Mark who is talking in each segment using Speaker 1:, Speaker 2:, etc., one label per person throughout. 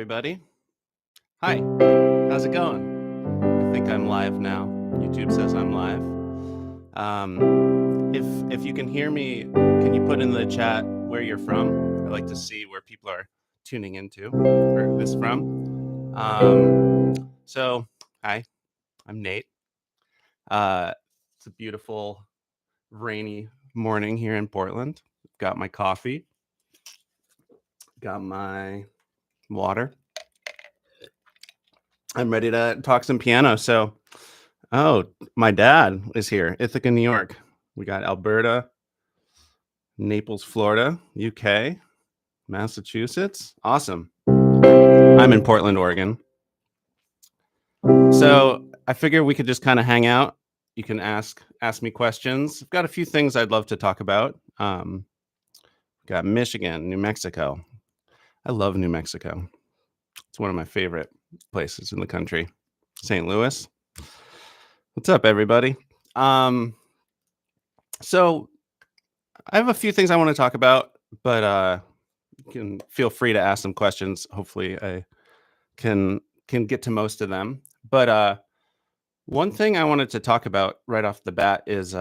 Speaker 1: everybody. Hi, how's it going? I think I'm live now. YouTube says I'm live. If you can hear me, can you put in the chat where you're from? I'd like to see where people are tuning into or this from. So, hi, I'm Nate. It's a beautiful rainy morning here in Portland. Got my coffee, got my water. I'm ready to talk some piano. So, my dad is here, Ithaca, New York. We got Alberta, Naples, Florida, UK, Massachusetts. Awesome. I'm in Portland, Oregon. So I figure we could just kind of hang out. You can ask me questions. I've got a few things I'd love to talk about. Got Michigan, New Mexico. I love New Mexico. It's one of my favorite places in the country. St. Louis. What's up, everybody? So I have a few things I want to talk about, but you can feel free to ask some questions. Hopefully I can get to most of them. But one thing I wanted to talk about right off the bat is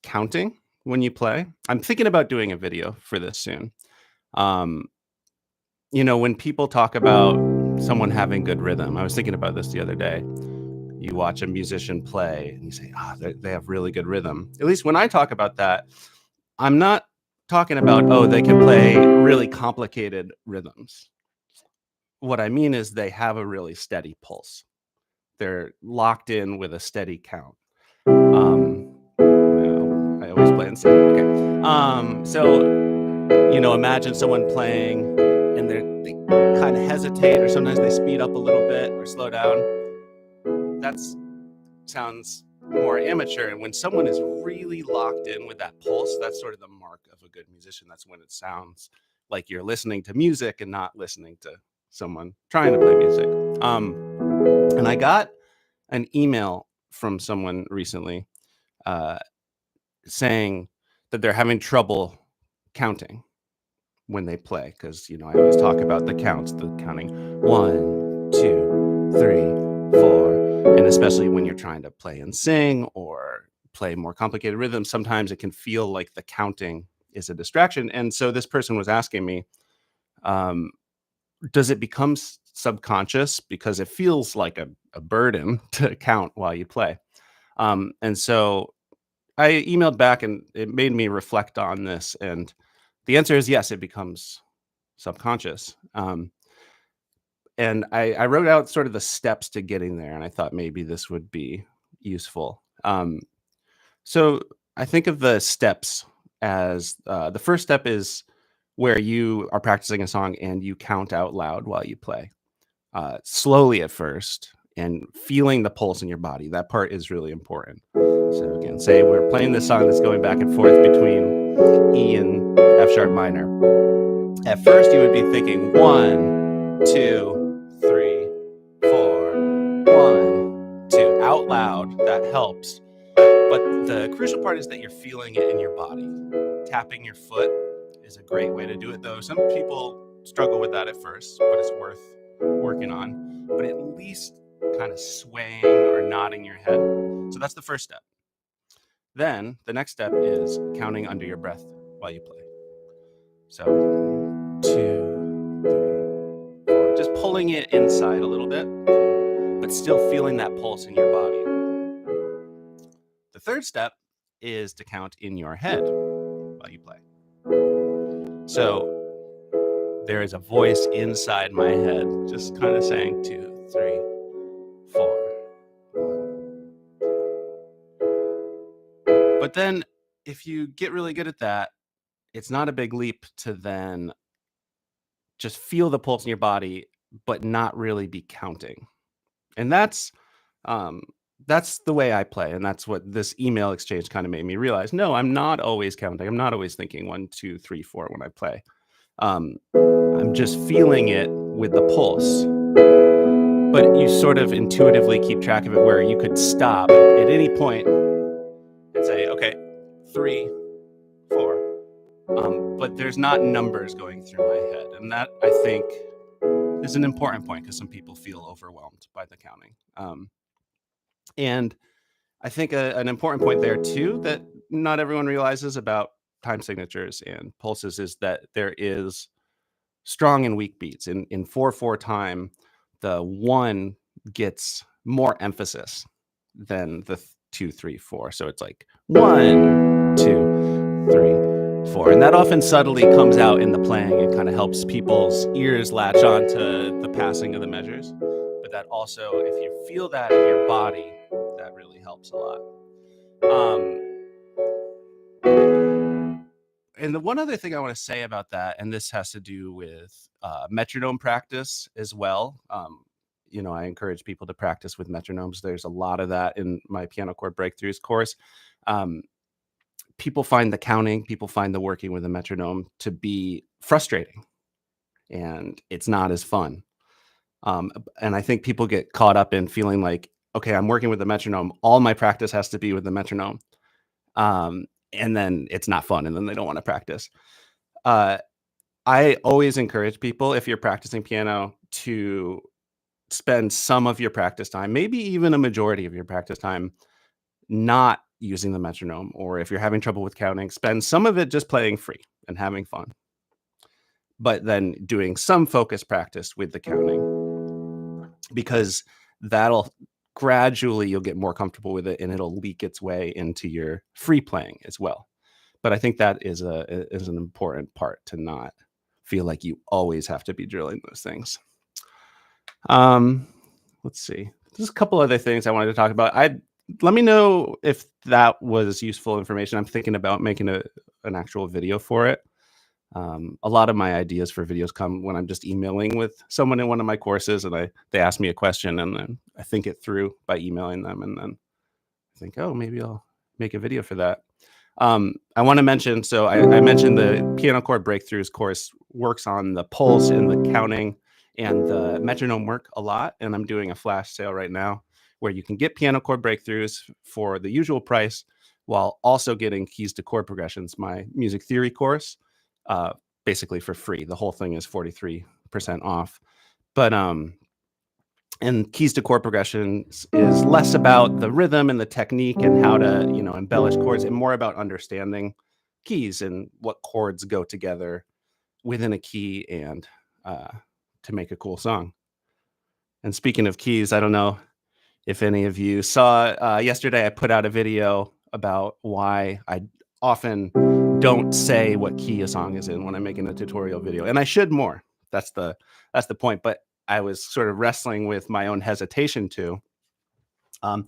Speaker 1: counting when you play. I'm thinking about doing a video for this soon. When people talk about someone having good rhythm, I was thinking about this the other day. You watch a musician play and you say, they have really good rhythm. At least when I talk about that, I'm not talking about, they can play really complicated rhythms. What I mean is they have a really steady pulse. They're locked in with a steady count. I always play and sing. Okay. So, imagine someone playing and they kind of hesitate, or sometimes they speed up a little bit or slow down. That sounds more amateur. And when someone is really locked in with that pulse, that's sort of the mark of a good musician. That's when it sounds like you're listening to music and not listening to someone trying to play music. And I got an email from someone recently saying that they're having trouble counting when they play, because I always talk about the counts, the counting 1, 2, 3, 4, and especially when you're trying to play and sing or play more complicated rhythms, sometimes it can feel like the counting is a distraction. And so this person was asking me, does it become subconscious because it feels like a burden to count while you play? And so I emailed back and it made me reflect on this. And the answer is yes, it becomes subconscious. And I wrote out sort of the steps to getting there. And I thought maybe this would be useful. So I think of the steps as the first step is where you are practicing a song and you count out loud while you play. Slowly at first, and feeling the pulse in your body. That part is really important. So again, say we're playing this song that's going back and forth between E and F sharp minor. At first, you would be thinking 1, 2, 3, 4, 1, 2, out loud. That helps. But the crucial part is that you're feeling it in your body. Tapping your foot is a great way to do it, though. Some people struggle with that at first, but it's worth working on. But at least kind of swaying or nodding your head. So that's the first step. Then the next step is counting under your breath while you play. So 2, 3, 4. Just pulling it inside a little bit, but still feeling that pulse in your body. The third step is to count in your head while you play. So there is a voice inside my head just kind of saying 2, 3, 4. But then if you get really good at that, it's not a big leap to then just feel the pulse in your body, but not really be counting. And that's the way I play. And that's what this email exchange kind of made me realize. No, I'm not always counting. I'm not always thinking 1, 2, 3, 4 when I play. I'm just feeling it with the pulse. But you sort of intuitively keep track of it where you could stop at any point and say, okay, 3, 4. But there's not numbers going through my head. And that, I think, is an important point because some people feel overwhelmed by the counting. And I think an important point there too that not everyone realizes about time signatures and pulses is that there is strong and weak beats. In 4/4 time, the 1 gets more emphasis than the 2, 3, 4. So it's like 1, 2, 3, 4. And that often subtly comes out in the playing and kind of helps people's ears latch on to the passing of the measures. But that also, if you feel that in your body, that really helps a lot. And the one other thing I want to say about that, and this has to do with metronome practice as well. I encourage people to practice with metronomes. There's a lot of that in my piano chord breakthroughs course. People find the working with a metronome to be frustrating, and it's not as fun. And I think people get caught up in feeling like, okay, I'm working with the metronome. All my practice has to be with the metronome. And then it's not fun, and then they don't want to practice. I always encourage people, if you're practicing piano, to spend some of your practice time, maybe even a majority of your practice time, not using the metronome. Or if you're having trouble with counting, spend some of it just playing free and having fun, but then doing some focus practice with the counting, because that'll gradually, you'll get more comfortable with it and it'll leak its way into your free playing as well. But I think that is an important part, to not feel like you always have to be drilling those things. Let's see. There's a couple other things I wanted to talk about. Let me know if that was useful information. I'm thinking about making an actual video for it. A lot of my ideas for videos come when I'm just emailing with someone in one of my courses, and they ask me a question, and then I think it through by emailing them, and then I think, oh, maybe I'll make a video for that. I want to mention, so I mentioned the Piano Chord Breakthroughs course works on the pulse and the counting and the metronome work a lot, and I'm doing a flash sale right now where you can get Piano Chord Breakthroughs for the usual price while also getting Keys to Chord Progressions, my music theory course, basically for free. The whole thing is 43% off. But and Keys to Chord Progressions is less about the rhythm and the technique and how to, embellish chords, and more about understanding keys and what chords go together within a key and to make a cool song. And speaking of keys, I don't know if any of you saw yesterday, I put out a video about why I often don't say what key a song is in when I'm making a tutorial video, and I should more. That's the point. But I was sort of wrestling with my own hesitation too. And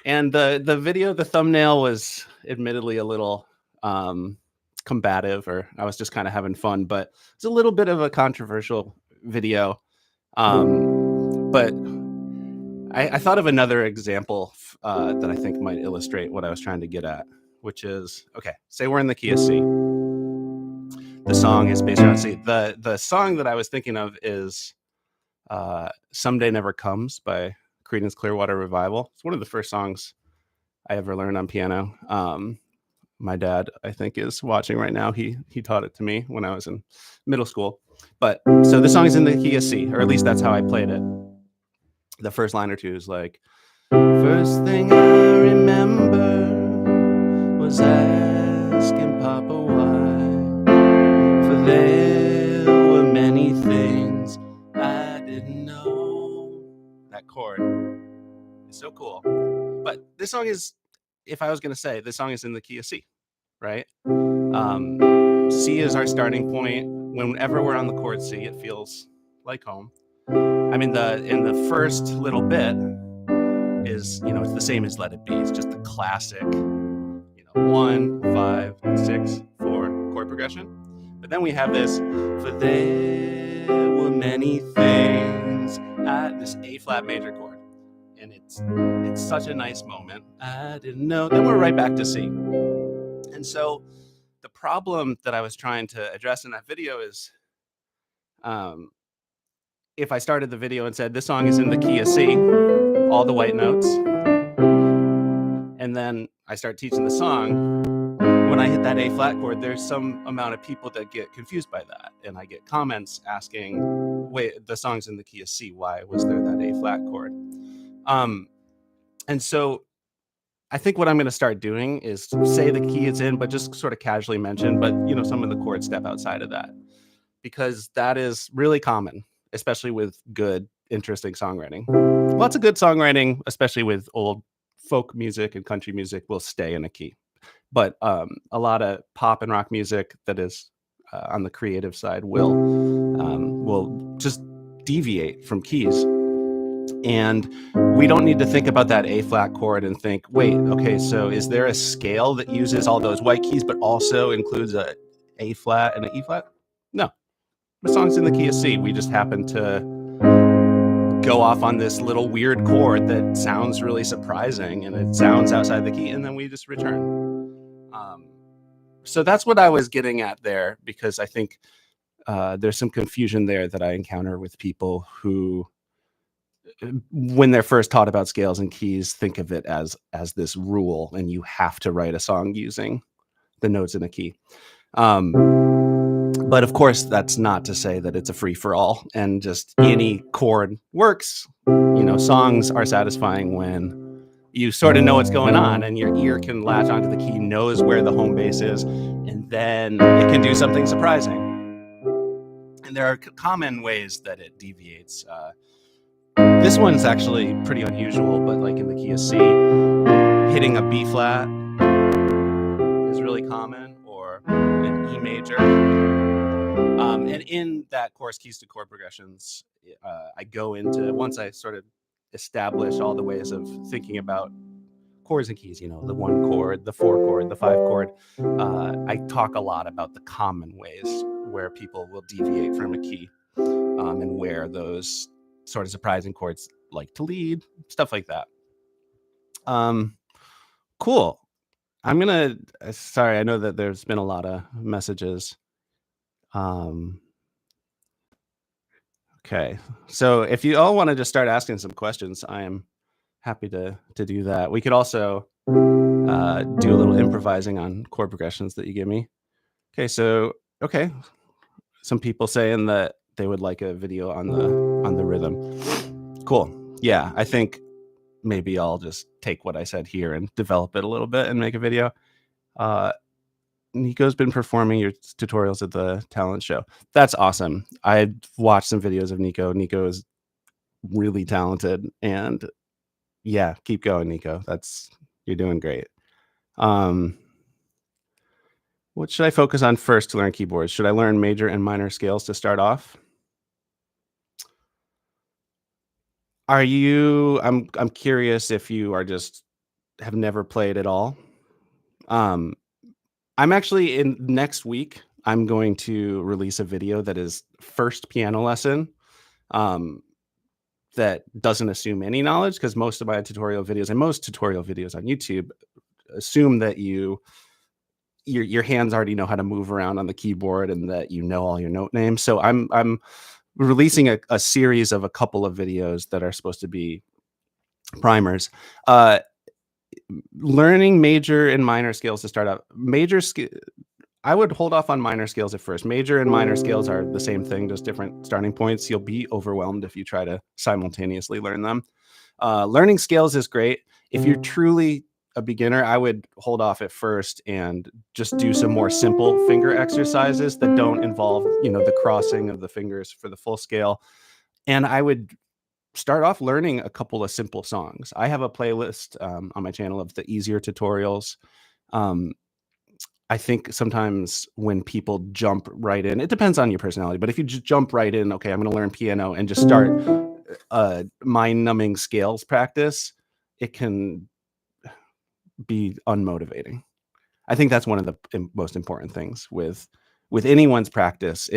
Speaker 1: the video, the thumbnail was admittedly a little combative, or I was just kind of having fun, but it's a little bit of a controversial video. But I thought of another example that I think might illustrate what I was trying to get at, which is, okay, say we're in the key of C. The song is based around C. The song that I was thinking of is Someday Never Comes by Creedence Clearwater Revival. It's one of the first songs I ever learned on piano. My dad, I think, is watching right now. He taught it to me when I was in middle school. But so the song is in the key of C, or at least that's how I played it. The first line or two is like, first thing I remember was asking Papa why, for there were many things I didn't know. That chord is so cool. But this song is, if I was going to say, this song is in the key of C, right? C is our starting point. Whenever we're on the chord C, it feels like home. I mean, in the first little bit is, it's the same as Let It Be. It's just the classic, 1, 5, 6, 4 chord progression. But then we have this, for there were many things at this A flat major chord. And it's such a nice moment. I didn't know. Then we're right back to C. And so the problem that I was trying to address in that video is, if I started the video and said, this song is in the key of C, all the white notes, and then I start teaching the song, when I hit that A flat chord, there's some amount of people that get confused by that. And I get comments asking, wait, the song's in the key of C. Why was there that A flat chord? And so I think what I'm going to start doing is say the key is in, but just sort of casually mention, but some of the chords step outside of that, because that is really common, especially with good, interesting songwriting. Lots of good songwriting, especially with old folk music and country music, will stay in a key. But a lot of pop and rock music that is on the creative side will just deviate from keys. And we don't need to think about that A flat chord and think, wait, okay, so is there a scale that uses all those white keys but also includes a A flat and an E flat? No, the song's in the key of C. We just happen to go off on this little weird chord that sounds really surprising, and it sounds outside the key, and then we just return. So that's what I was getting at there, because I think there's some confusion there that I encounter with people who, when they're first taught about scales and keys, think of it as this rule, and you have to write a song using the notes in a key. But of course, that's not to say that it's a free for all and just any chord works. Songs are satisfying when you sort of know what's going on and your ear can latch onto the key, knows where the home base is, and then it can do something surprising. And there are common ways that it deviates. This one's actually pretty unusual, but like in the key of C, hitting a B flat is really common, or an E major. And in that course, Keys to Chord Progressions, I go into, once I sort of establish all the ways of thinking about chords and keys, the 1 chord, the 4 chord, the 5 chord, I talk a lot about the common ways where people will deviate from a key, and where those sort of surprising chords like to lead, stuff like that. Cool. I'm gonna, sorry, I know that there's been a lot of messages. Okay, so if you all want to just start asking some questions, I am happy to do that. We could also do a little improvising on chord progressions that you give me. Okay, so some people saying that they would like a video on the rhythm. Cool. Yeah, I think maybe I'll just take what I said here and develop it a little bit and make a video. Nico's been performing your tutorials at the talent show. That's awesome. I've watched some videos of Nico. Nico is really talented, and yeah, keep going, Nico. You're doing great. What should I focus on first to learn keyboards? Should I learn major and minor scales to start off? I'm curious if you are just have never played at all. I'm actually next week, I'm going to release a video that is first piano lesson, that doesn't assume any knowledge, because most of my tutorial videos and most tutorial videos on YouTube assume that your hands already know how to move around on the keyboard and that you know all your note names. So I'm releasing a series of a couple of videos that are supposed to be primers. Learning major and minor scales to start out. I would hold off on minor scales at first. Major and minor scales are the same thing, just different starting points. You'll be overwhelmed if you try to simultaneously learn them. Learning scales is great. If you're truly a beginner, I would hold off at first and just do some more simple finger exercises that don't involve, the crossing of the fingers for the full scale. And I would start off learning a couple of simple songs. I have a playlist on my channel of the easier tutorials. I think sometimes when people jump right in, it depends on your personality, but if you just jump right in, okay, I'm going to learn piano and just start mind-numbing scales practice, it can be unmotivating. I think that's one of the most important things with anyone's practice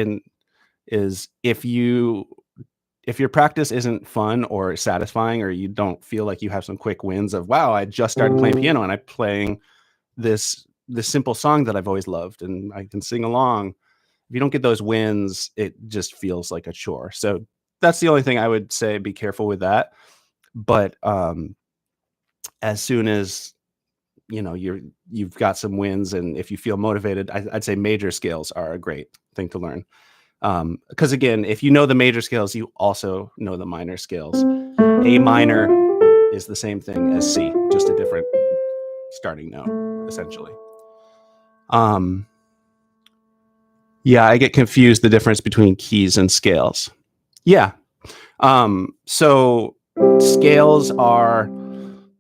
Speaker 1: is if your practice isn't fun or satisfying, or you don't feel like you have some quick wins of, wow, I just started playing piano and I'm playing this simple song that I've always loved and I can sing along. If you don't get those wins, it just feels like a chore. So that's the only thing I would say. Be careful with that. But as soon as you've got some wins, and if you feel motivated, I'd say major scales are a great thing to learn. Because again, if you know the major scales, you also know the minor scales. A minor is the same thing as C, just a different starting note, essentially. Yeah, I get confused the difference between keys and scales. Yeah. So scales are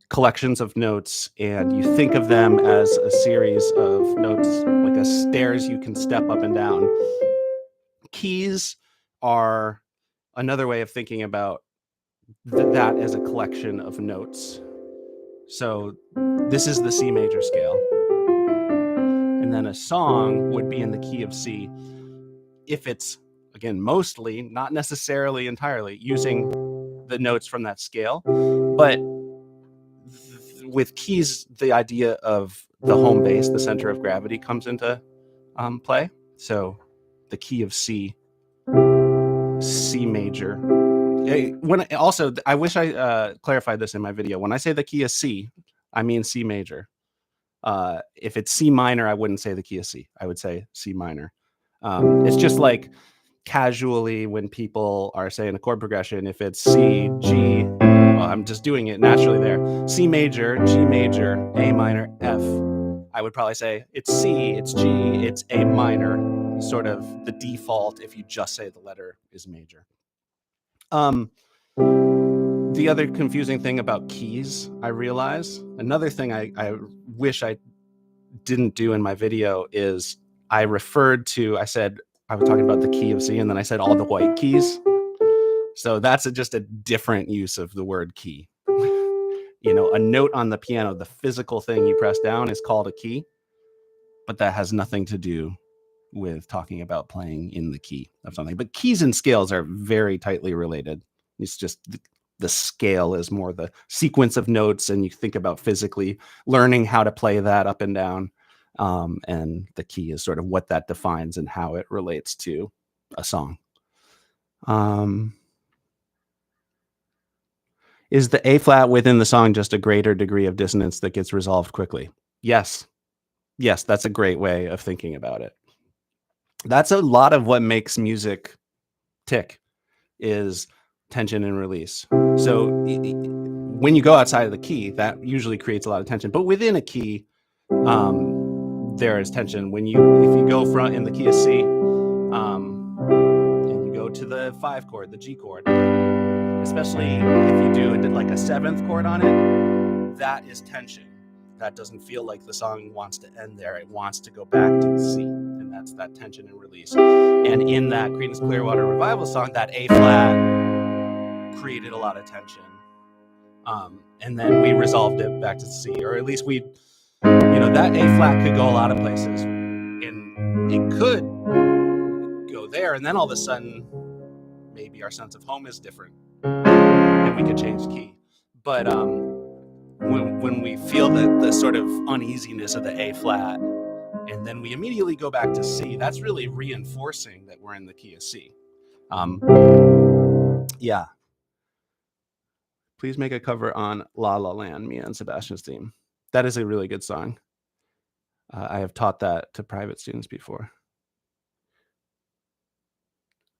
Speaker 1: collections of notes, and you think of them as a series of notes, like a stairs you can step up and down. Keys are another way of thinking about that as a collection of notes. So this is the C major scale. And then a song would be in the key of C if it's, again, mostly, not necessarily entirely, using the notes from that scale. But with keys, the idea of the home base, the center of gravity, comes into play. So the key of C, C major. I wish I clarified this in my video. When I say the key of C, I mean C major. If it's C minor, I wouldn't say the key of C. I would say C minor. It's just like casually when people are saying a chord progression, if it's C, G, well, I'm just doing it naturally there. C major, G major, A minor, F. I would probably say it's C, it's G, it's A minor, sort of the default if you just say the letter is major. The other confusing thing about keys, I realize, another thing I wish I didn't do in my video is I said, I was talking about the key of C, and then I said all the white keys. So that's just a different use of the word key. A note on the piano, the physical thing you press down, is called a key, but that has nothing to do with talking about playing in the key of something. But keys and scales are very tightly related. It's just the scale is more the sequence of notes, and you think about physically learning how to play that up and down. And the key is sort of what that defines and how it relates to a song. Is the A flat within the song just a greater degree of dissonance that gets resolved quickly? Yes. Yes, that's a great way of thinking about it. That's a lot of what makes music tick, is tension and release. So when you go outside of the key, that usually creates a lot of tension. But within a key, there is tension. If you go in the key of C, and you go to the 5 chord, the G chord, especially if you do like a 7th chord on it, that is tension. That doesn't feel like the song wants to end there. It wants to go back to the C, and that's that tension and release. And in that Creedence Clearwater Revival song, that A flat created a lot of tension. And then we resolved it back to C, or at least that A flat could go a lot of places, and it could go there, and then all of a sudden, maybe our sense of home is different, and we could change key. But when we feel the sort of uneasiness of the A flat, and then we immediately go back to C, that's really reinforcing that we're in the key of C. Yeah. Please make a cover on La La Land, Mia and Sebastian's theme. That is a really good song. I have taught that to private students before.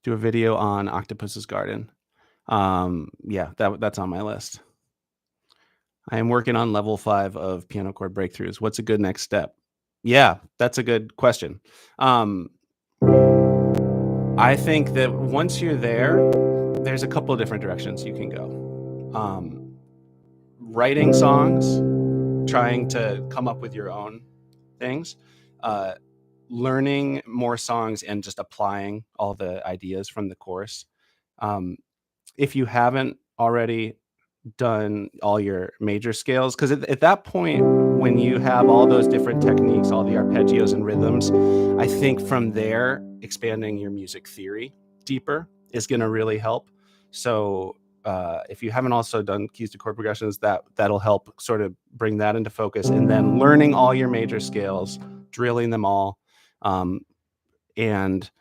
Speaker 1: Do a video on Octopus's Garden. Yeah, that's on my list. I am working on level 5 of piano chord breakthroughs. What's a good next step? Yeah, that's a good question. I think that once you're there, there's a couple of different directions you can go. Writing songs, trying to come up with your own things, learning more songs, and just applying all the ideas from the course. If you haven't already done all your major scales, because at that point, when you have all those different techniques, all the arpeggios and rhythms, I think from there, expanding your music theory deeper is going to really help. So if you haven't also done keys to chord progressions, that'll help sort of bring that into focus, and then learning all your major scales, drilling them all, and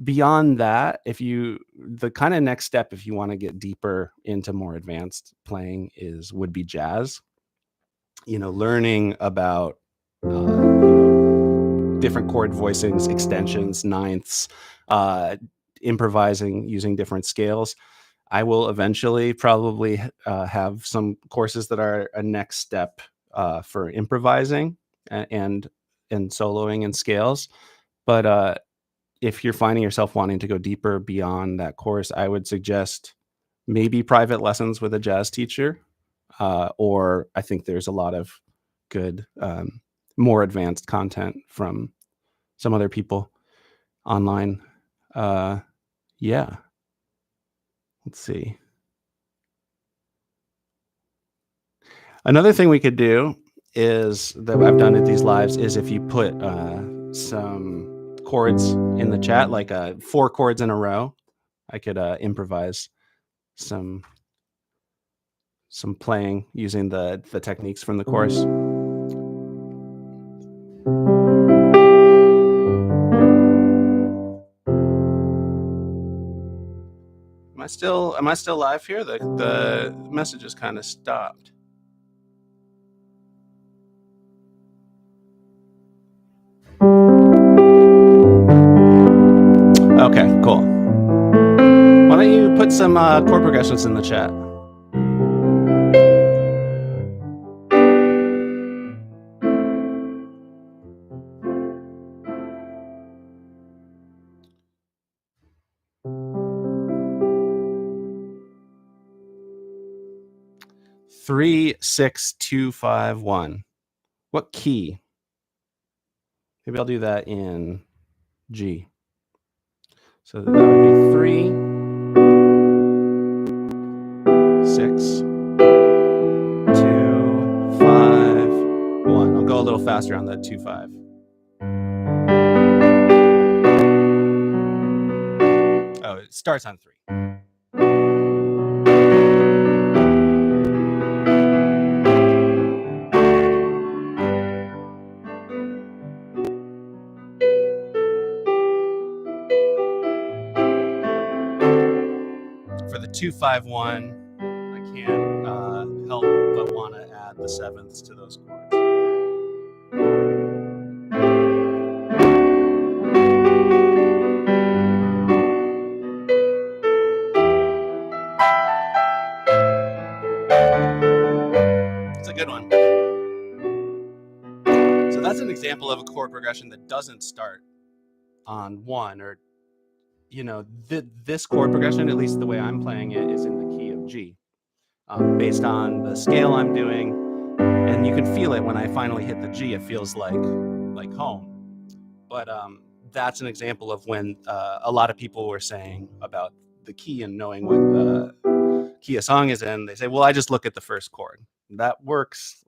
Speaker 1: beyond that, the kind of next step, if you want to get deeper into more advanced playing, would be jazz. learning about different chord voicings, extensions, ninths, improvising using different scales. I will eventually probably have some courses that are a next step for improvising and soloing and scales. But if you're finding yourself wanting to go deeper beyond that course, I would suggest maybe private lessons with a jazz teacher. Or I think there's a lot of good, more advanced content from some other people online. Yeah. Let's see. Another thing we could do is that I've done at these lives is if you put some chords in the chat, like 4 chords in a row, I could improvise some playing using the techniques from the course. Am I still live here? The message is kind of stopped. Okay, cool. Why don't you put some chord progressions in the chat? Three, 6, 2, 5, 1. What key? Maybe I'll do that in G. So that would be 3, 6, 2, 5, 1. I'll go a little faster on that 2, 5. Oh, it starts on 3. For the 2, 5, 1, I can't help but want to add the sevenths to those chords. It's a good one. So that's an example of a chord progression that doesn't start on 1, or this chord progression, at least the way I'm playing it, is in the key of G, based on the scale I'm doing, and you can feel it when I finally hit the G. It feels like home. But that's an example of when a lot of people were saying about the key and knowing what key a song is in. They say, well, I just look at the first chord. That works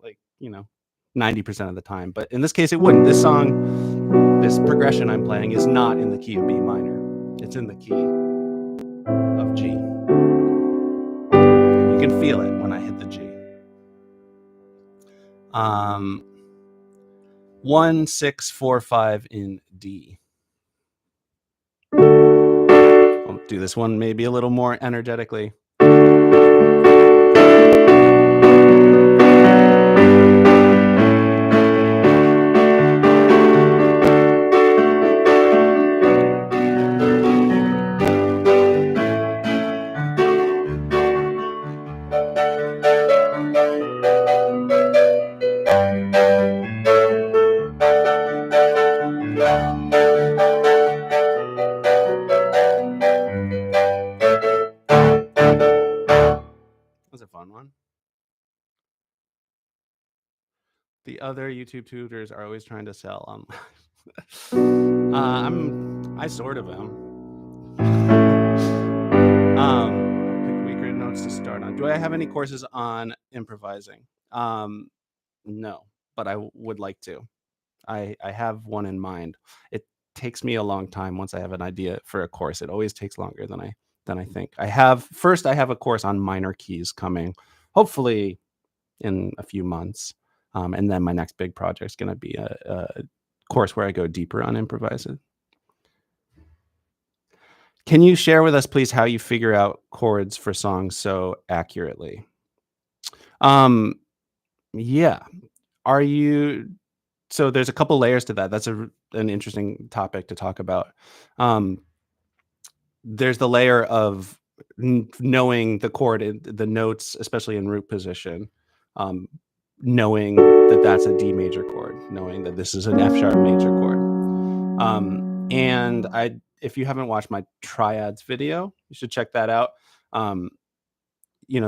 Speaker 1: 90% of the time. But in this case, it wouldn't. This song, this progression I'm playing is not in the key of B minor. It's in the key of G. You can feel it when I hit the G. 1, 6, 4, 5 in D. I'll do this one maybe a little more energetically. That's a fun one. The other YouTube tutors are always trying to sell. I sort of am. Pick weaker notes to start on. Do I have any courses on improvising? No, but I would like to. I have one in mind. It takes me a long time once I have an idea for a course. It always takes longer than I think. I have a course on minor keys coming, hopefully in a few months. And then my next big project is going to be a course where I go deeper on improvising. Can you share with us, please, how you figure out chords for songs so accurately? Yeah. Are you So there's a couple layers to that. That's an interesting topic to talk about. Um, there's the layer of knowing the chord, the notes, especially in root position, um, knowing that that's a D major chord, knowing that this is an F sharp major chord. And if you haven't watched my triads video, you should check that out. Um, you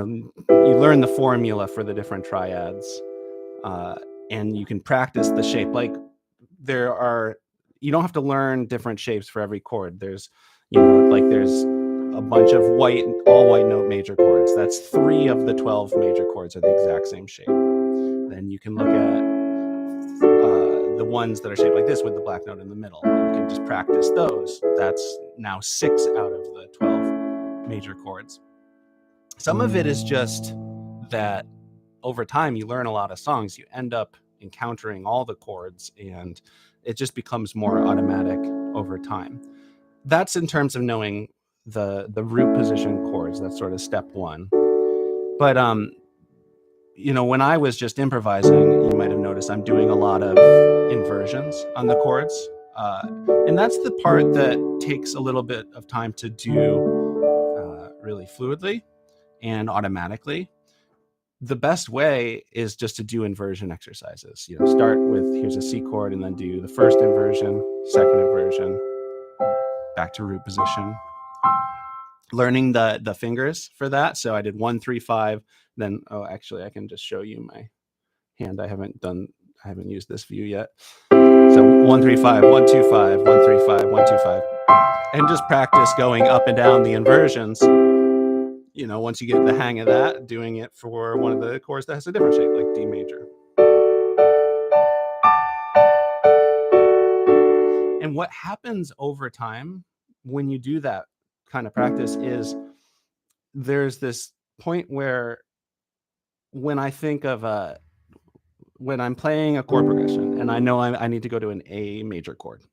Speaker 1: learn the formula for the different triads, uh, and you can practice the shape. Like you don't have to learn different shapes for every chord. There's a bunch of all white note major chords. That's 3 of the 12 major chords are the exact same shape. Then you can look at the ones that are shaped like this with the black note in the middle. You can just practice those. That's now 6 out of the 12 major chords. Some of it is just that over time you learn a lot of songs, you end up encountering all the chords, and it just becomes more automatic over time. That's in terms of knowing the root position chords. That's sort of step 1. But when I was just improvising, you might have noticed I'm doing a lot of inversions on the chords, and that's the part that takes a little bit of time to do really fluidly and automatically. The best way is just to do inversion exercises. Start with, here's a C chord, and then do the first inversion, second inversion, back to root position. Learning the fingers for that. So I did 1, 3, 5. Then, actually, I can just show you my hand. I haven't used this view yet. So 1, 3, 5, 1, 2, 5, 1, 3, 5, 1, 2, 5, and just practice going up and down the inversions. Once you get the hang of that, doing it for one of the chords that has a different shape, like D major. And what happens over time when you do that kind of practice is there's this point where when I think of when I'm playing a chord progression and I know I need to go to an A major chord,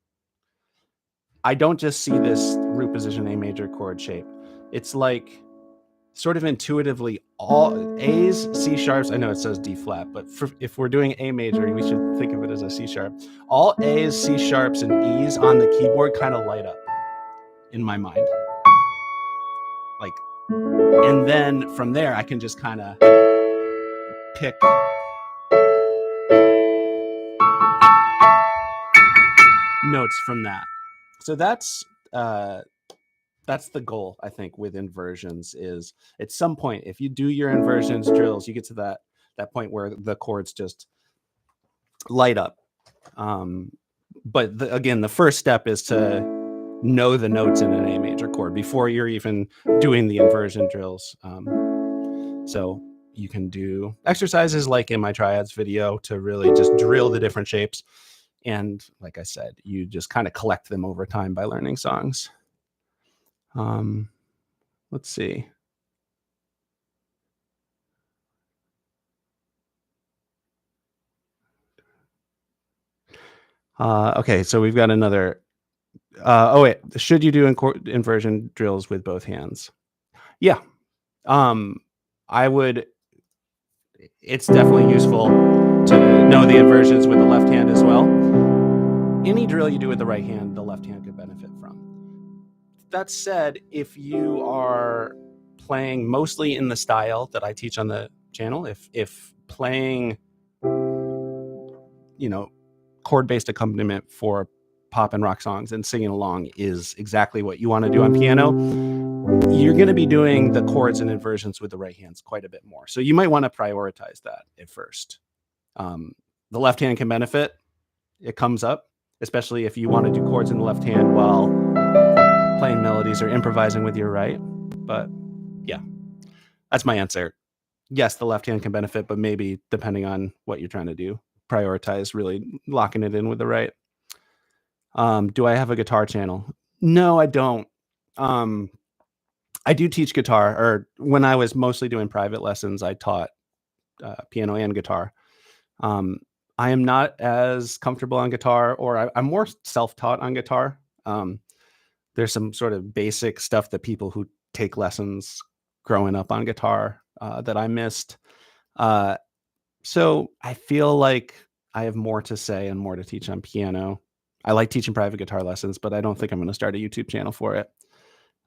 Speaker 1: I don't just see this root position A major chord shape. It's like sort of intuitively all A's, C sharps. I know it says D flat, but if we're doing A major, we should think of it as a C sharp. All A's, C sharps, and E's on the keyboard kind of light up in my mind. And then from there, I can just kind of pick notes from that. So that's the goal, I think, with inversions. Is at some point, if you do your inversions drills, you get to that point where the chords just light up. But again, the first step is to know the notes in an A major chord before you're even doing the inversion drills. So you can do exercises like in my triads video to really just drill the different shapes. And like I said, you just kind of collect them over time by learning songs. Let's see. Okay, so we've got another. Should you do inversion drills with both hands? Yeah. I would. It's definitely useful to know the inversions with the left hand as well. Any drill you do with the right hand, the left hand could benefit from. That said, if you are playing mostly in the style that I teach on the channel, if playing, chord-based accompaniment for pop and rock songs and singing along is exactly what you want to do on piano, you're going to be doing the chords and inversions with the right hands quite a bit more. So you might want to prioritize that at first. The left hand can benefit. It comes up, especially if you want to do chords in the left hand while playing melodies or improvising with your right. But yeah, that's my answer. Yes, the left hand can benefit, but maybe depending on what you're trying to do, prioritize really locking it in with the right. Do I have a guitar channel? No, I don't. I do teach guitar, or when I was mostly doing private lessons, I taught piano and guitar. I am not as comfortable on guitar, or I'm more self-taught on guitar. There's some sort of basic stuff that people who take lessons growing up on guitar that I missed. So I feel like I have more to say and more to teach on piano. I like teaching private guitar lessons, but I don't think I'm going to start a YouTube channel for it.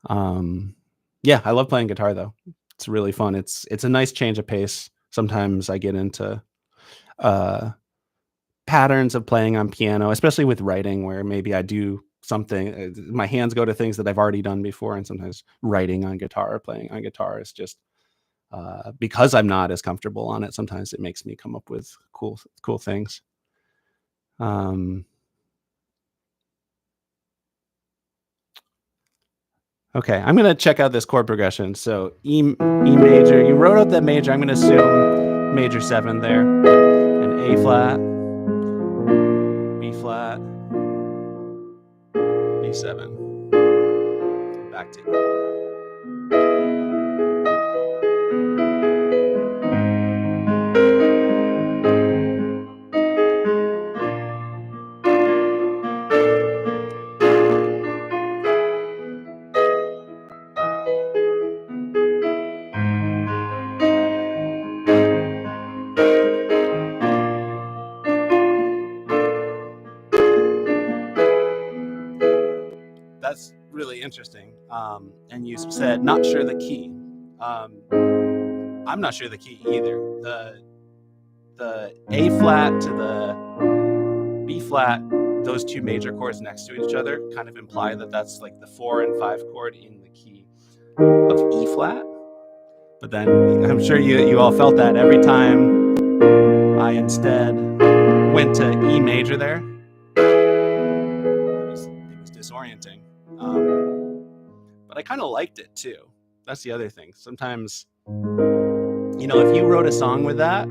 Speaker 1: Um, yeah, I love playing guitar though. It's really fun. It's a nice change of pace. Sometimes I get into uh, patterns of playing on piano, especially with writing, where maybe I do something. My hands go to things that I've already done before, and sometimes writing on guitar or playing on guitar is just because I'm not as comfortable on it. Sometimes it makes me come up with cool things. Um, okay, I'm gonna check out this chord progression. So E major. You wrote out that major. I'm gonna assume major 7 there, and A flat, B flat, B7, back to E. That's really interesting. And you said not sure the key. I'm not sure the key either. The A flat to the B flat, those two major chords next to each other kind of imply that that's like the 4 and 5 chord in the key of E flat. But then I'm sure you all felt that every time I instead went to E major there, it was disorienting. But I kind of liked it too. That's the other thing. Sometimes, if you wrote a song with that,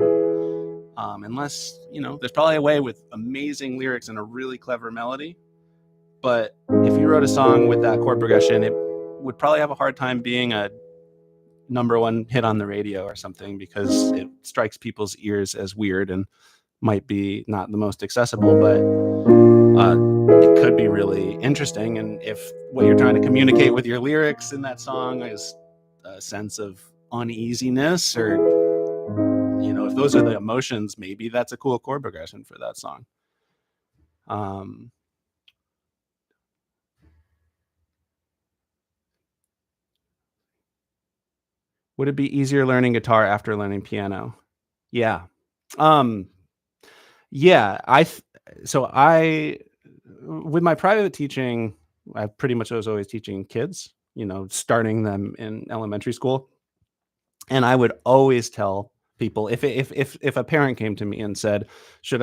Speaker 1: unless, there's probably a way with amazing lyrics and a really clever melody. But if you wrote a song with that chord progression, it would probably have a hard time being a #1 hit on the radio or something, because it strikes people's ears as weird and might be not the most accessible, but it could be really interesting. And if what you're trying to communicate with your lyrics in that song is a sense of uneasiness, or if those are the emotions, maybe that's a cool chord progression for that song. Would it be easier learning guitar after learning piano? Yeah. Um, yeah, I with my private teaching, I pretty much was always teaching kids, starting them in elementary school. And I would always tell people, if a parent came to me and said, should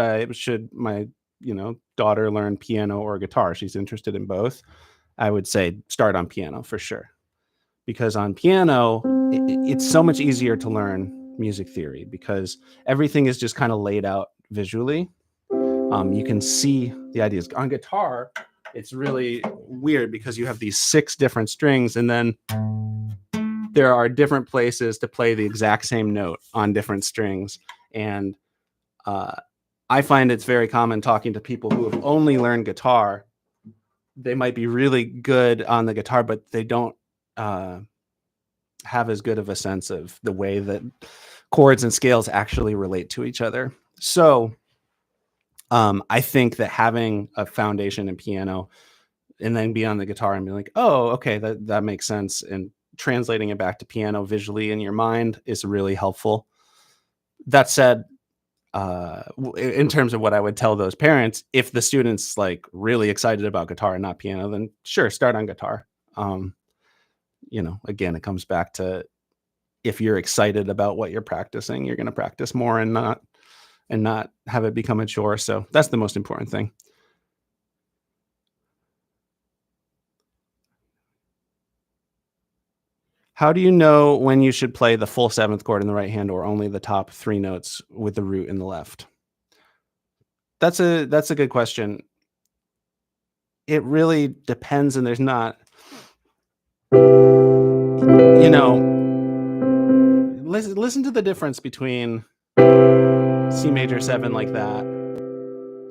Speaker 1: my, daughter learn piano or guitar? She's interested in both. I would say start on piano for sure, because on piano it's so much easier to learn music theory, because everything is just kind of laid out visually. You can see the ideas. On guitar, it's really weird because you have these 6 different strings, and then there are different places to play the exact same note on different strings. And I find it's very common talking to people who have only learned guitar. They might be really good on the guitar, but they don't have as good of a sense of the way that chords and scales actually relate to each other. So I think that having a foundation in piano and then be on the guitar and be like, oh, okay, that makes sense, and translating it back to piano visually in your mind is really helpful. That said, in terms of what I would tell those parents, if the student's like really excited about guitar and not piano, then sure, start on guitar. Again, it comes back to, if you're excited about what you're practicing, you're going to practice more and not have it become a chore. So that's the most important thing. How do you know when you should play the full 7th chord in the right hand or only the top 3 notes with the root in the left? That's a good question. It really depends, and there's not, listen to the difference between C major 7 like that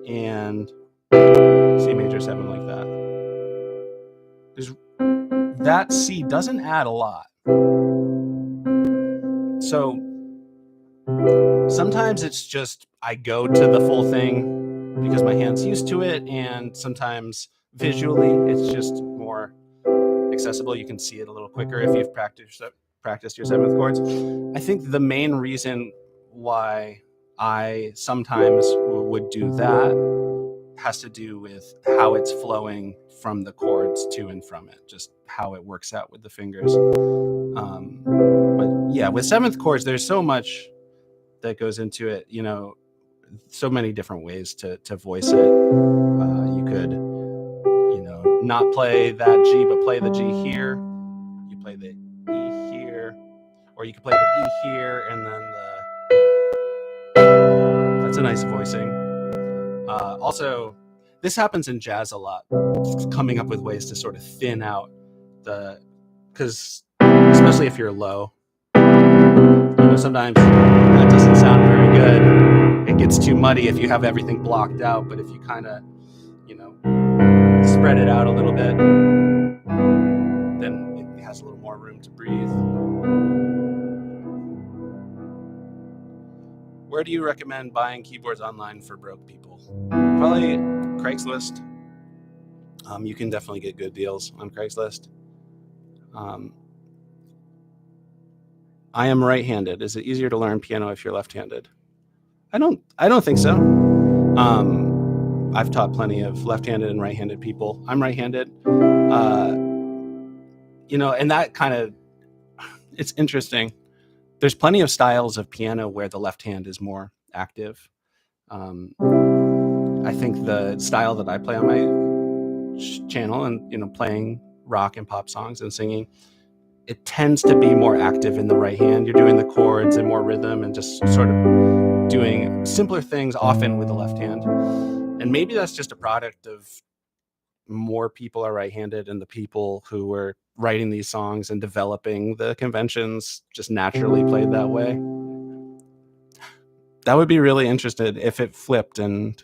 Speaker 1: and C major 7 like that. That C doesn't add a lot. So Sometimes it's just I go to the full thing because my hand's used to it, and sometimes visually it's just more accessible. You can see it a little quicker if you've practiced your seventh chords. I think the main reason why I sometimes would do that has to do with how it's flowing from the chords to and from it, just how it works out with the fingers. But yeah, with seventh chords, there's so much that goes into it, so many different ways to voice it. You could, not play that G, but play the G here. You play the E here, or you could play the E here, and then that's a nice voicing. Also, this happens in jazz a lot, coming up with ways to sort of thin out because especially if you're low, sometimes that doesn't sound very good. It gets too muddy if you have everything blocked out, but if you kind of, spread it out a little bit, then it has a little more room to breathe. Where do you recommend buying keyboards online for broke people? Probably Craigslist. You can definitely get good deals on Craigslist. I am right-handed. Is it easier to learn piano if you're left-handed? I don't think so. I've taught plenty of left-handed and right-handed people. I'm right-handed. And that kind of, it's interesting. There's plenty of styles of piano where the left hand is more active. I think the style that I play on my channel and, playing rock and pop songs and singing, it tends to be more active in the right hand. You're doing the chords and more rhythm and just sort of doing simpler things often with the left hand. And maybe that's just a product of more people are right-handed, and the people who were writing these songs and developing the conventions just naturally played that way. That would be really interesting if it flipped and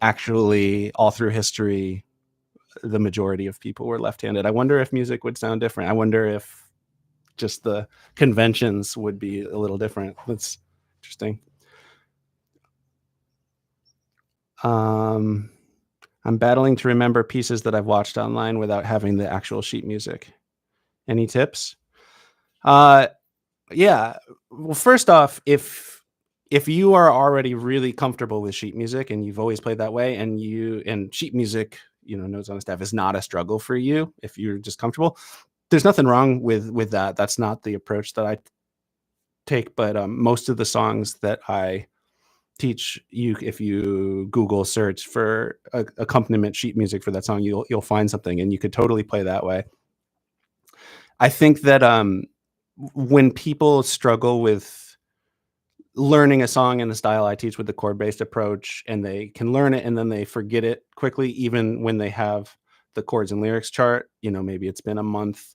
Speaker 1: actually all through history the majority of people were left-handed. I wonder if music would sound different. I wonder if just the conventions would be a little different. That's interesting. I'm battling to remember pieces that I've watched online without having the actual sheet music. Any tips? Yeah. Well, first off, if you are already really comfortable with sheet music and you've always played that way, and sheet music, notes on a staff is not a struggle for you, if you're just comfortable, there's nothing wrong with that. That's not the approach that I take. But most of the songs that I teach you, if you Google search for accompaniment sheet music for that song, you'll find something, and you could totally play that way. I think that when people struggle with learning a song in the style I teach with the chord-based approach, and they can learn it and then they forget it quickly, even when they have the chords and lyrics chart, maybe it's been a month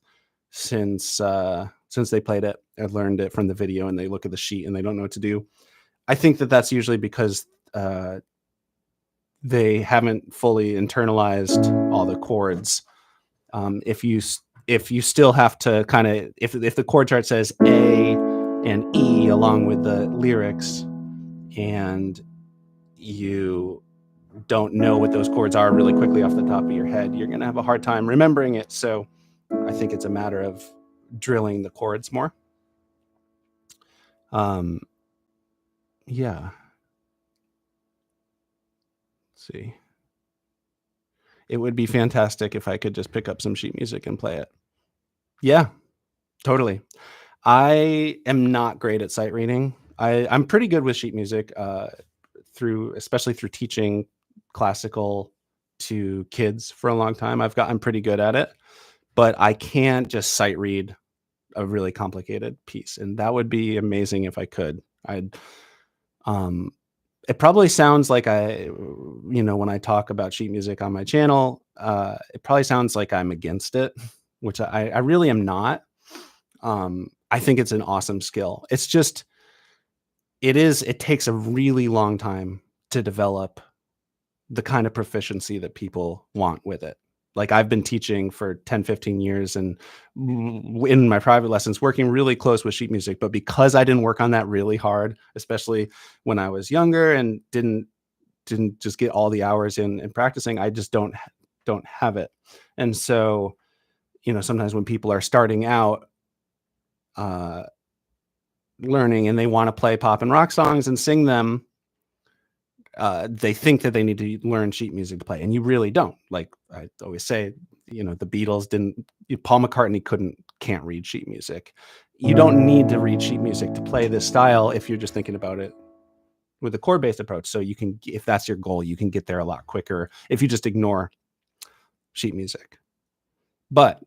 Speaker 1: since they played it and learned it from the video, and they look at the sheet and they don't know what to do. I think that that's usually because they haven't fully internalized all the chords. If you still have to kind of, if the chord chart says A and E along with the lyrics, and you don't know what those chords are really quickly off the top of your head, you're going to have a hard time remembering it. So I think it's a matter of drilling the chords more. Yeah. Let's see. It would be fantastic if I could just pick up some sheet music and play it. Yeah, totally. I am not great at sight reading. I'm pretty good with sheet music, especially through teaching classical to kids for a long time. I've gotten pretty good at it, but I can't just sight read a really complicated piece, and that would be amazing if I could. It probably sounds like when I talk about sheet music on my channel, it probably sounds like I'm against it, which I really am not. I think it's an awesome skill. It's just, it takes a really long time to develop the kind of proficiency that people want with it. like I've been teaching for 10, 15 years and in my private lessons working really close with sheet music, but because I didn't work on that really hard, especially when I was younger and didn't just get all the hours in practicing, I just don't have it. And so, sometimes when people are starting out uh learning and they want to play pop and rock songs and sing them, they think that they need to learn sheet music to play, and you really don't. Like I always say, the Beatles didn't. Paul McCartney can't read sheet music. You don't need to read sheet music to play this style if you're just thinking about it with a chord based approach. So you can, if that's your goal, you can get there a lot quicker if you just ignore sheet music. But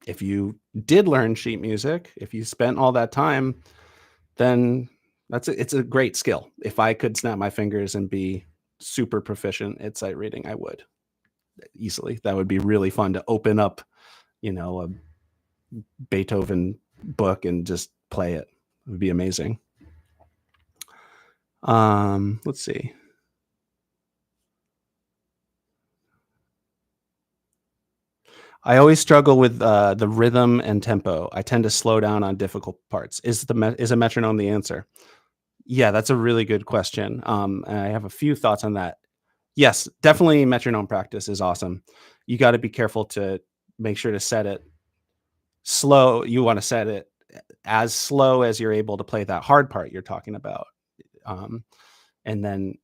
Speaker 1: if you did learn sheet music, if you spent all that time, then it's a great skill. If I could snap my fingers and be super proficient at sight reading, I would easily. That would be really fun to open up, a Beethoven book and just play it. It would be amazing. Let's see. I always struggle with the rhythm and tempo. I tend to slow down on difficult parts. Is a metronome the answer? Yeah, that's a really good question. And I have a few thoughts on that. Yes, definitely metronome practice is awesome. You got to be careful to make sure to set it slow. You want to set it as slow as you're able to play that hard part you're talking about. And then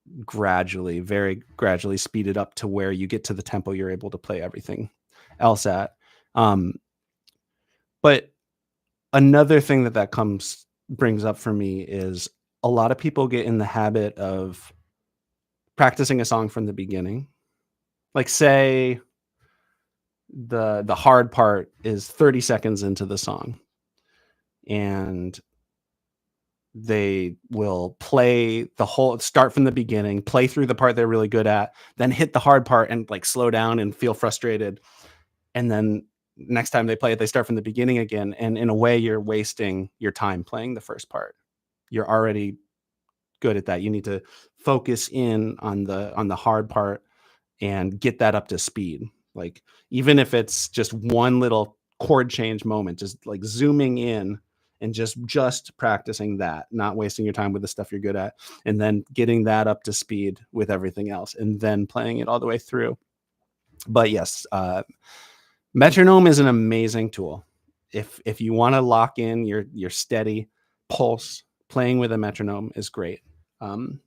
Speaker 1: very gradually speed it up to where you get to the tempo you're able to play everything else at. But another thing that brings up for me is a lot of people get in the habit of practicing a song from the beginning. Like say the hard part is 30 seconds into the song and they will play start from the beginning, play through the part they're really good at, then hit the hard part and like slow down and feel frustrated. And then next time they play it, they start from the beginning again. And in a way, you're wasting your time playing the first part. You're already good at that. You need to focus in on the hard part and get that up to speed. Like even if it's just one little chord change moment, just like zooming in and just practicing that, not wasting your time with the stuff you're good at, and then getting that up to speed with everything else, and then playing it all the way through. But yes, metronome is an amazing tool. If you want to lock in your steady pulse, playing with a metronome is great. You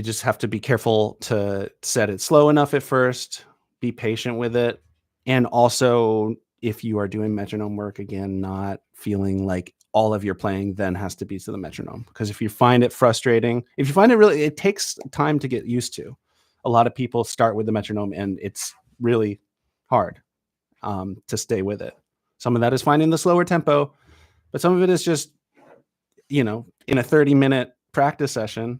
Speaker 1: just have to be careful to set it slow enough at first, be patient with it. And also, if you are doing metronome work, again, not feeling like all of your playing then has to be to the metronome. Because if you find it frustrating, if you find it takes time to get used to. A lot of people start with the metronome and it's really hard to stay with it. Some of that is finding the slower tempo, but some of it is just, in a 30-minute practice session,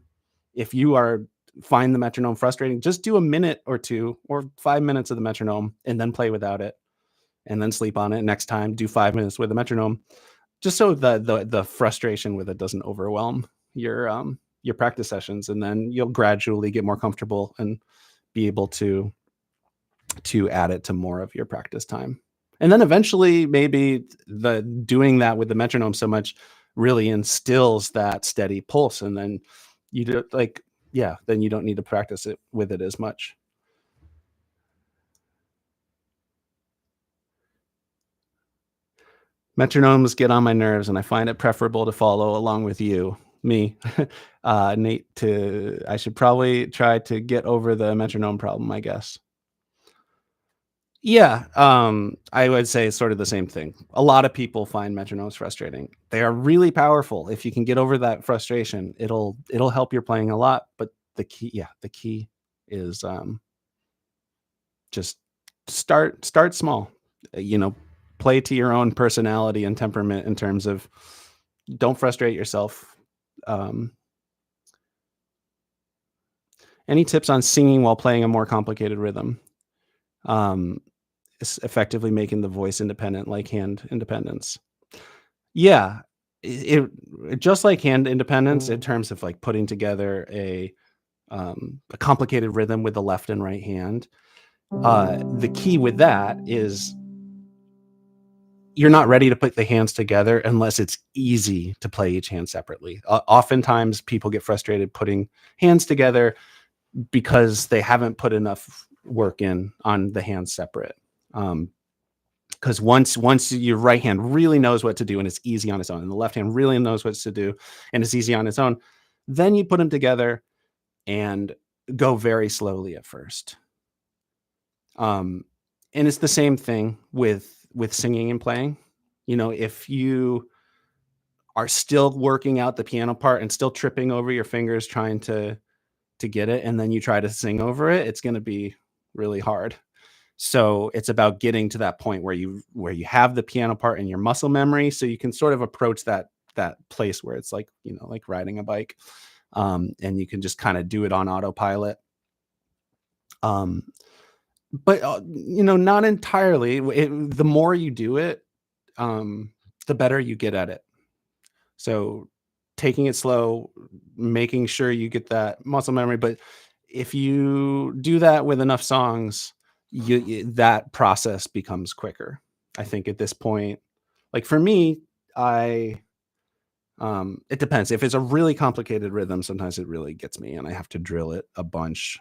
Speaker 1: if you find the metronome frustrating, just do a minute or two or 5 minutes of the metronome and then play without it and then sleep on it. Next time, do 5 minutes with the metronome, just so the frustration with it doesn't overwhelm your practice sessions. And then you'll gradually get more comfortable and be able to add it to more of your practice time. And then eventually maybe doing that with the metronome so much really instills that steady pulse. And then then you don't need to practice it with it as much. Metronomes get on my nerves, and I find it preferable to follow along with me, Nate. I should probably try to get over the metronome problem, I guess. Yeah, I would say it's sort of the same thing. A lot of people find metronomes frustrating. They are really powerful. If you can get over that frustration, it'll help your playing a lot. But the key is just start small. Play to your own personality and temperament in terms of don't frustrate yourself. Any tips on singing while playing a more complicated rhythm? Is effectively making the voice independent, like hand independence. Yeah, it just like hand independence in terms of like putting together a a complicated rhythm with the left and right hand. The key with that is you're not ready to put the hands together unless it's easy to play each hand separately. Oftentimes people get frustrated putting hands together because they haven't put enough work in on the hands separate. Because once your right hand really knows what to do and it's easy on its own, and the left hand really knows what to do and it's easy on its own, then you put them together and go very slowly at first. And it's the same thing with singing and playing. You know, if you are still working out the piano part and still tripping over your fingers trying to get it, and then you try to sing over it, it's going to be really hard. So it's about getting to that point where you have the piano part in your muscle memory, so you can sort of approach that place where it's like, you know, like riding a bike, and you can just kind of do it on autopilot. But you know, not entirely. The more you do it, the better you get at it. So taking it slow, making sure you get that muscle memory. But if you do that with enough songs, that process becomes quicker. I think at this point, like for me, it depends. If it's a really complicated rhythm, sometimes it really gets me and I have to drill it a bunch.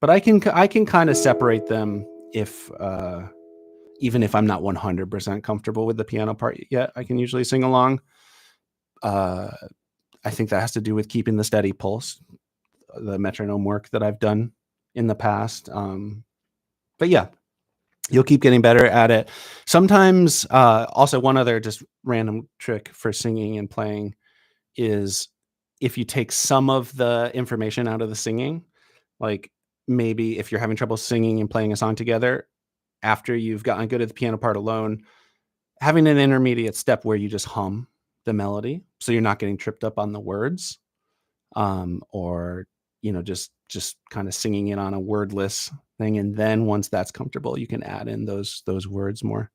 Speaker 1: But I can kind of separate them if even if I'm not 100% comfortable with the piano part yet, I can usually sing along. I think that has to do with keeping the steady pulse, the metronome work that I've done in the past. But yeah, you'll keep getting better at it. Sometimes, also one other just random trick for singing and playing is if you take some of the information out of the singing, like maybe if you're having trouble singing and playing a song together, after you've gotten good at the piano part alone, having an intermediate step where you just hum the melody so you're not getting tripped up on the words, or you know, just kind of singing it on a wordless thing, and then once that's comfortable you can add in those words more.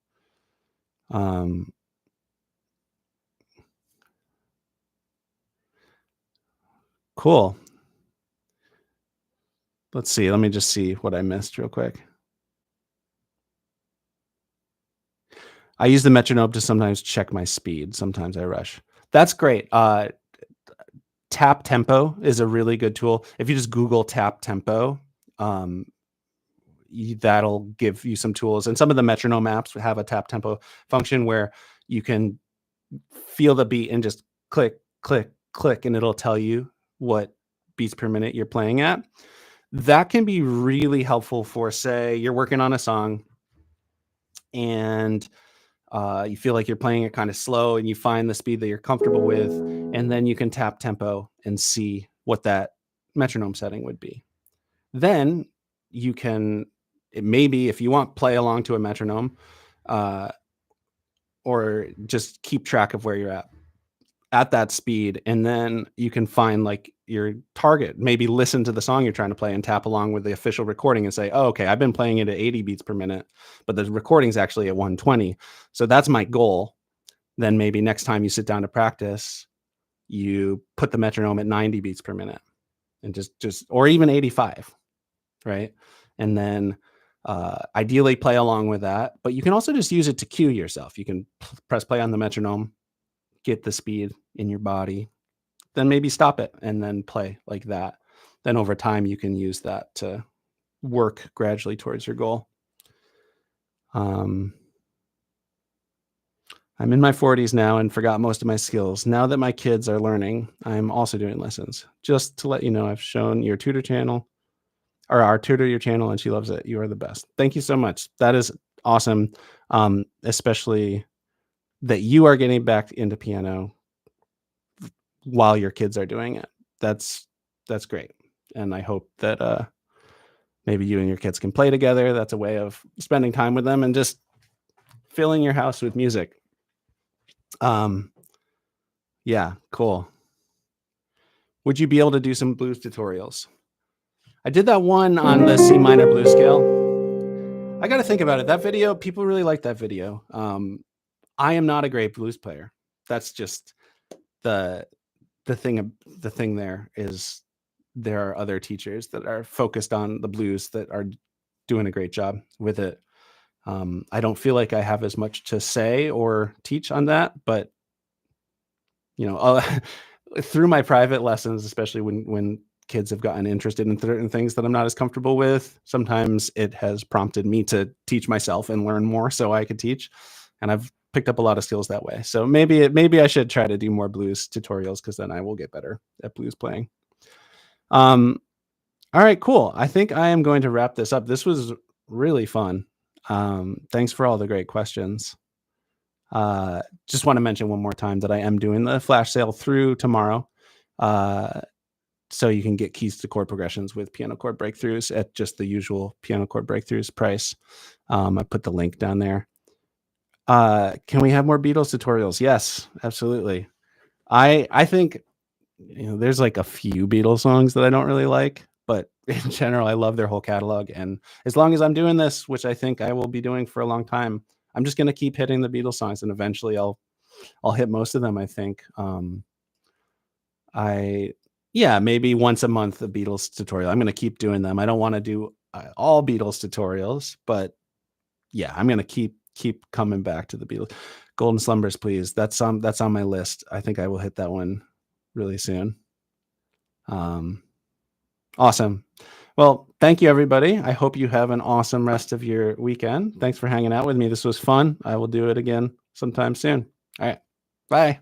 Speaker 1: Cool. Let's see, let me just see what I missed real quick. I use the metronome to sometimes check my speed. Sometimes I rush. That's great. Tap tempo is a really good tool. If you just Google tap tempo, um, that'll give you some tools. And some of the metronome apps have a tap tempo function where you can feel the beat and just click, click, click, and it'll tell you what beats per minute you're playing at. That can be really helpful for, say, you're working on a song and you feel like you're playing it kind of slow and you find the speed that you're comfortable with, and then you can tap tempo and see what that metronome setting would be. Then you can maybe, if you want, play along to a metronome, or just keep track of where you're at that speed, and then you can find like your target. Maybe listen to the song you're trying to play and tap along with the official recording and say, oh, okay, I've been playing it at 80 beats per minute, but the recording's actually at 120. So that's my goal. Then maybe next time you sit down to practice, you put the metronome at 90 beats per minute and just or even 85, right? And then ideally play along with that. But you can also just use it to cue yourself. You can press play on the metronome, get the speed in your body, then maybe stop it and then play like that. Then over time, you can use that to work gradually towards your goal. I'm in my 40s now and forgot most of my skills. Now that my kids are learning, I'm also doing lessons. Just to let you know, I've shown your tutor channel, or our tutor your channel, and she loves it. You are the best. Thank you so much. That is awesome. Especially that you are getting back into piano while your kids are doing it. That's great. And I hope that maybe you and your kids can play together. That's a way of spending time with them and just filling your house with music. Yeah, cool. Would you be able to do some blues tutorials? I did that one on the C minor blues scale. I got to think about it. That video, people really like that video. I am not a great blues player. That's just the thing there is there are other teachers that are focused on the blues that are doing a great job with it. I don't feel like I have as much to say or teach on that, but through my private lessons, especially when kids have gotten interested in certain things that I'm not as comfortable with, sometimes it has prompted me to teach myself and learn more so I could teach. And I've picked up a lot of skills that way. So maybe I should try to do more blues tutorials because then I will get better at blues playing. Um, all right, cool. I think I am going to wrap this up. This was really fun. Thanks for all the great questions. Just want to mention one more time that I am doing the flash sale through tomorrow. So you can get keys to chord progressions with piano chord breakthroughs at just the usual piano chord breakthroughs price. I put the link down there. Can we have more Beatles tutorials? Yes, absolutely. I think there's like a few Beatles songs that I don't really like, but in general, I love their whole catalog. And as long as I'm doing this, which I think I will be doing for a long time, I'm just gonna keep hitting the Beatles songs, and eventually I'll hit most of them. I think. I Yeah, maybe once a month a Beatles tutorial. I'm gonna keep doing them. I don't want to do all Beatles tutorials, but yeah, I'm gonna keep coming back to the Beatles. Golden Slumbers, please. That's on my list. I think I will hit that one really soon. Awesome. Well, thank you, everybody. I hope you have an awesome rest of your weekend. Thanks for hanging out with me. This was fun. I will do it again sometime soon. All right. Bye.